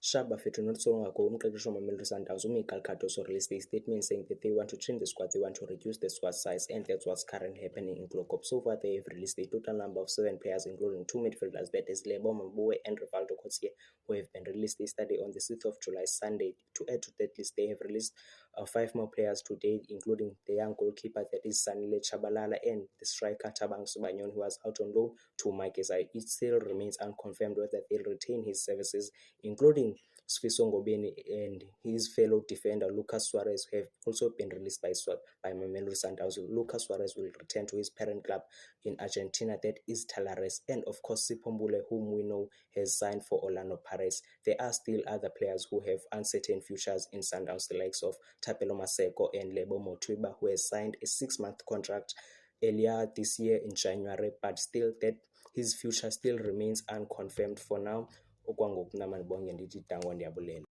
Shaba Fetunotso, umqeqeshi Mamelodi Sundowns, uMichael Cardoso released a statement saying that they want to change the squad, they want to reduce the squad size, and that's what's currently happening in Glocop. So far, they have released a total number of 7 players, including 2 midfielders, that is Lebo Mabue and Rivaldo Coetzee, who have been released yesterday on the 6th of July, Sunday. To add to that list, they have released 5 more players today, including the young goalkeeper, that is Sanile Chabalala, and the striker Tabang Subanyon, who was out on loan to Maekesa. It still remains unconfirmed whether they'll retain his services, including Sfiso Ngobeni and his fellow defender Lucas Suarez have also been released by Mamelodi Sundowns. Lucas Suarez will return to his parent club in Argentina, that is Talares, and of course Sipho Mbule, whom we know has signed for Orlando Pirates. There are still other players who have uncertain futures in Sundowns, the likes of Tapelo Maseko and Lebo Motwiba, who has signed a 6-month contract earlier this year in January, but still that his future still remains unconfirmed for now. Okwangoku nama ndibonge ndithi dango ndiyabulela.